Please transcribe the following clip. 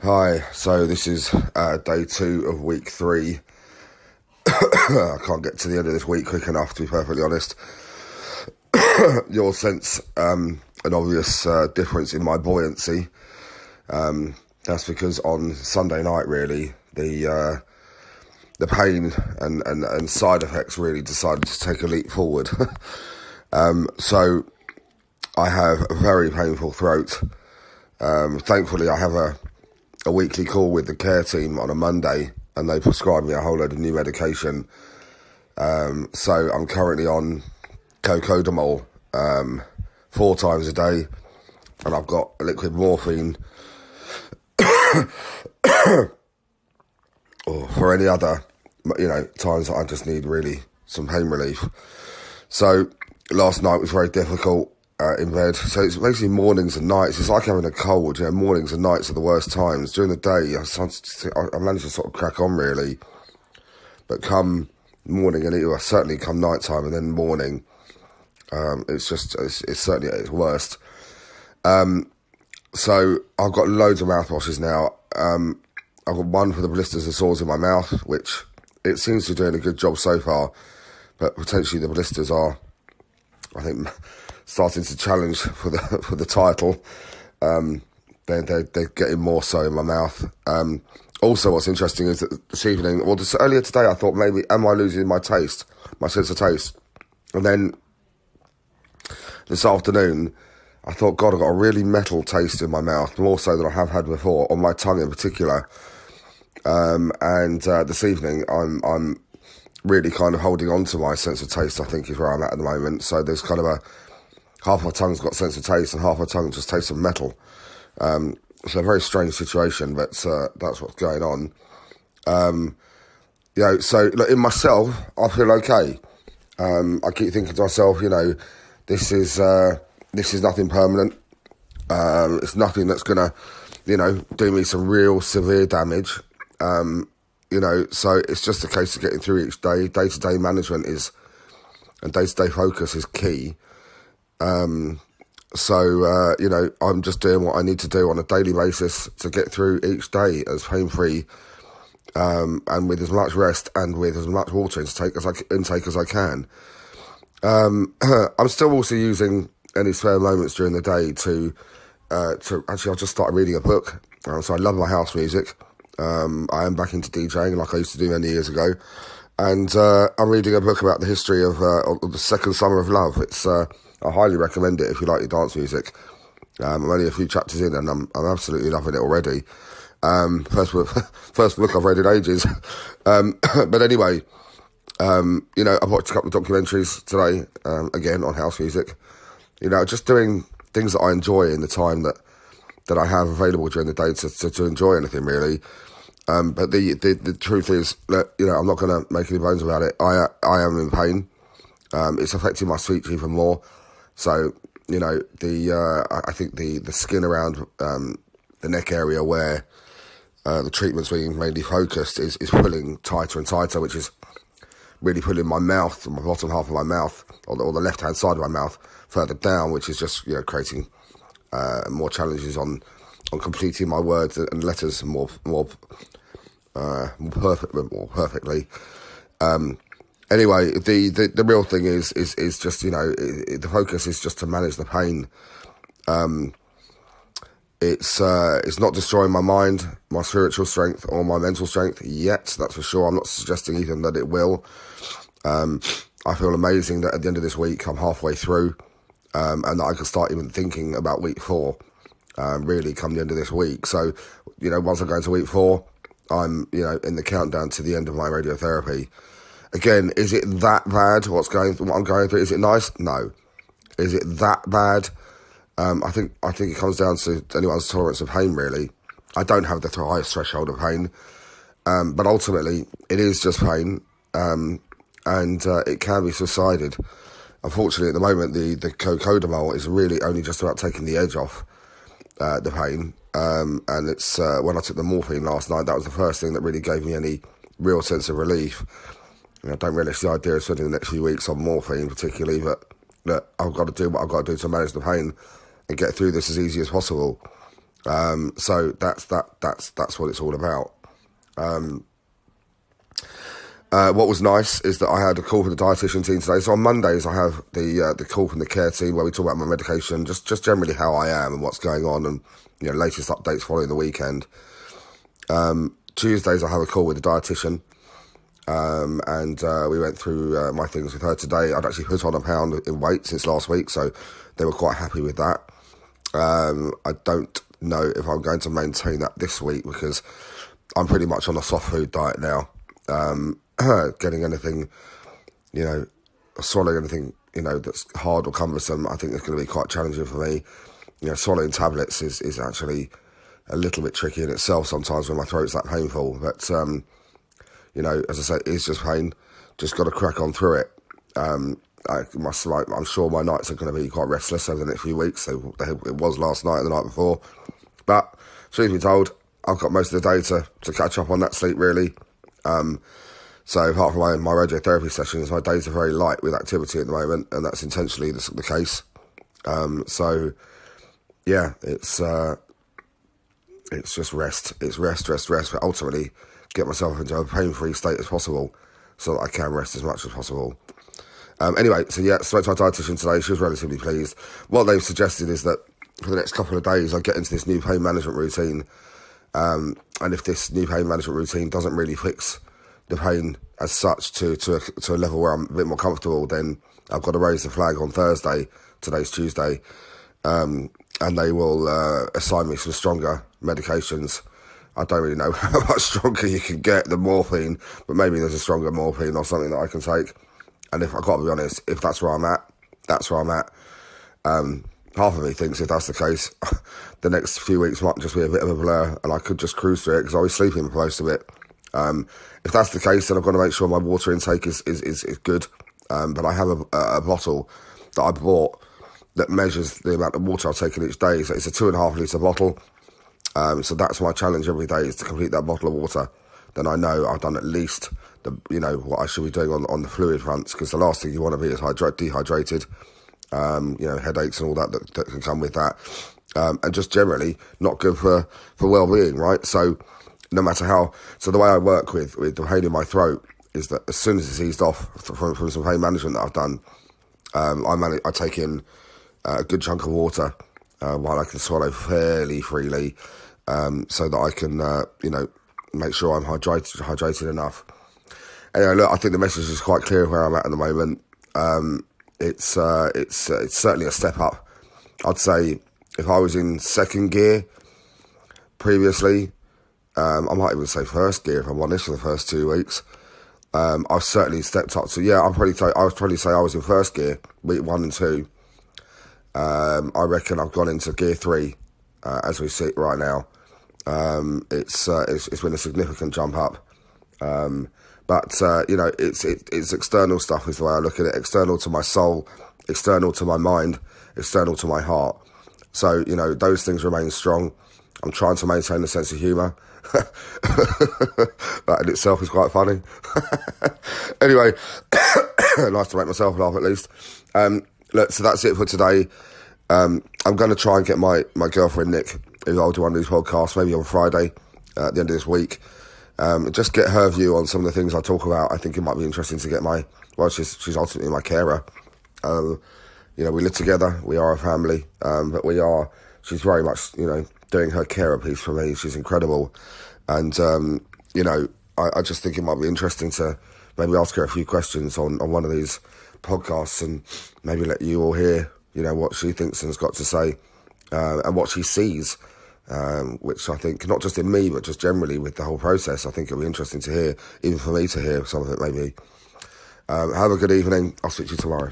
Hi, so this is day 2 of week 3. I can't get to the end of this week quick enough, to be perfectly honest. You'll sense an obvious difference in my buoyancy. That's because on Sunday night, really, the pain and side effects really decided to take a leap forward. So I have a very painful throat. Thankfully, I have a weekly call with the care team on a Monday, and they prescribed me a whole load of new medication. So I'm currently on cocodamol 4 times a day, and I've got liquid morphine or for any other, times that I just need really some pain relief. So last night was very difficult in bed. So it's basically mornings and nights. It's like having a cold. Mornings and nights are the worst times. During the day, I managed to sort of crack on really, but come morning and certainly come night time and then morning, it's certainly at its worst. So I've got loads of mouthwashes now. I've got one for the blisters and sores in my mouth, which it seems to be doing a good job so far, but potentially the blisters are, I think, starting to challenge for the title. They're getting more so in my mouth. Also, what's interesting is that this evening, earlier today, I thought maybe, am I losing my sense of taste? And then this afternoon, I thought, God, I've got a really metal taste in my mouth, more so than I have had before, on my tongue in particular. And this evening, I'm really kind of holding on to my sense of taste, I think, is where I'm at the moment. So there's kind of half my tongue's got sense of taste and half my tongue just tastes of metal. It's a very strange situation, but that's what's going on. So look, in myself, I feel okay. I keep thinking to myself, this is nothing permanent. It's nothing that's gonna, do me some real severe damage. So it's just a case of getting through each day. Day-to-day management and day-to-day focus is key. I'm just doing what I need to do on a daily basis to get through each day as pain-free, and with as much rest and with as much water intake as I can. I'm still also using any spare moments during the day to actually, I just started reading a book. So I love my house music. I am back into DJing like I used to do many years ago. And I'm reading a book about the history of the Second Summer of Love. I highly recommend it if you like your dance music. I'm only a few chapters in and I'm absolutely loving it already. First book I've read in ages. But anyway, I've watched a couple of documentaries today, again, on house music. Just doing things that I enjoy in the time that I have available during the day to enjoy anything, really. But the truth is that, I'm not going to make any bones about it. I am in pain. It's affecting my speech even more. So, I think the skin around the neck area where the treatment's being mainly focused is pulling tighter and tighter, which is really pulling my mouth, my bottom half of my mouth, or the left-hand side of my mouth, further down, which is just, creating more challenges on completing my words and letters more perfectly. Anyway, the real thing is just, the focus is just to manage the pain. It's not destroying my mind, my spiritual strength, or my mental strength yet, that's for sure. I'm not suggesting even that it will. I feel amazing that at the end of this week, I'm halfway through, and that I can start even thinking about week 4, really come the end of this week. So, once I go into week 4, I'm, in the countdown to the end of my radiotherapy. Again, is it that bad, what I'm going through? Is it nice? No. Is it that bad? I think it comes down to anyone's tolerance of pain, really. I don't have the highest threshold of pain, but ultimately, it is just pain, and it can be subsided. Unfortunately, at the moment, the cocodamol is really only just about taking the edge off the pain, and it's when I took the morphine last night, that was the first thing that really gave me any real sense of relief. I don't relish the idea of spending the next few weeks on morphine particularly, but I've got to do what I've got to do to manage the pain and get through this as easy as possible. So that's what it's all about. What was nice is that I had a call with the dietitian team today. So on Mondays I have the call from the care team where we talk about my medication, just generally how I am and what's going on, and latest updates following the weekend. Tuesdays I have a call with the dietitian, and we went through my things with her today. I'd actually put on a pound in weight since last week, so they were quite happy with that. I don't know if I'm going to maintain that this week because I'm pretty much on a soft food diet now. Getting anything, swallowing anything, that's hard or cumbersome, I think it's going to be quite challenging for me. Swallowing tablets is actually a little bit tricky in itself sometimes when my throat's that painful. But, as I say, it's just pain. Just got to crack on through it. I'm sure my nights are going to be quite restless over the next few weeks. It was last night and the night before. But, truth be told, I've got most of the day to catch up on that sleep, really. So apart from my radiotherapy sessions, my days are very light with activity at the moment, and that's intentionally the case. So yeah, it's just rest. It's rest, but ultimately get myself into a pain-free state as possible so that I can rest as much as possible. Anyway, so yeah, spoke to my dietitian today. She was relatively pleased. What they've suggested is that for the next couple of days, I get into this new pain management routine. And if this new pain management routine doesn't really fix the pain as such to a level where I'm a bit more comfortable, then I've got to raise the flag on Thursday. Today's Tuesday. And they will assign me some stronger medications. I don't really know how much stronger you can get than morphine, but maybe there's a stronger morphine or something that I can take. And if I've got to be honest, if that's where I'm at, that's where I'm at. Half of me thinks if that's the case, the next few weeks might just be a bit of a blur and I could just cruise through it because I'll be sleeping for most of it. If that's the case, then I've got to make sure my water intake is good. But I have a bottle that I bought that measures the amount of water I've taken each day. So it's a 2.5 litre bottle. So that's my challenge every day, is to complete that bottle of water. Then I know I've done at least what I should be doing on the fluid fronts, because the last thing you want to be is dehydrated. Headaches and all that can come with that. And just generally not good for well-being, right? So no matter how, so the way I work with the pain in my throat is that as soon as it's eased off from some pain management that I've done, I take in a good chunk of water while I can swallow fairly freely, so that I can, make sure I'm hydrated enough. Anyway, look, I think the message is quite clear where I'm at the moment. It's certainly a step up. I'd say if I was in second gear previously, I might even say first gear if I'm honest, for the first 2 weeks. I've certainly stepped up to, I would probably say I was in first gear, week 1 and 2. I reckon I've gone into gear 3 as we sit right now. It's been a significant jump up. But it's external stuff is the way I look at it. External to my soul, external to my mind, external to my heart. So, those things remain strong. I'm trying to maintain a sense of humour. That in itself is quite funny. Anyway, nice to make myself laugh at least. Look, so that's it for today. I'm going to try and get my girlfriend Nick, who I'll do one of these podcasts, maybe on Friday at the end of this week. Just get her view on some of the things I talk about. I think it might be interesting to get she's ultimately my carer. We live together, we are a family, but she's very much, doing her carer piece for me. She's incredible. And, I just think it might be interesting to maybe ask her a few questions on one of these podcasts and maybe let you all hear, what she thinks and has got to say, and what she sees. Which I think, not just in me, but just generally with the whole process, I think it'll be interesting to hear, even for me to hear some of it maybe. Have a good evening. I'll speak to you tomorrow.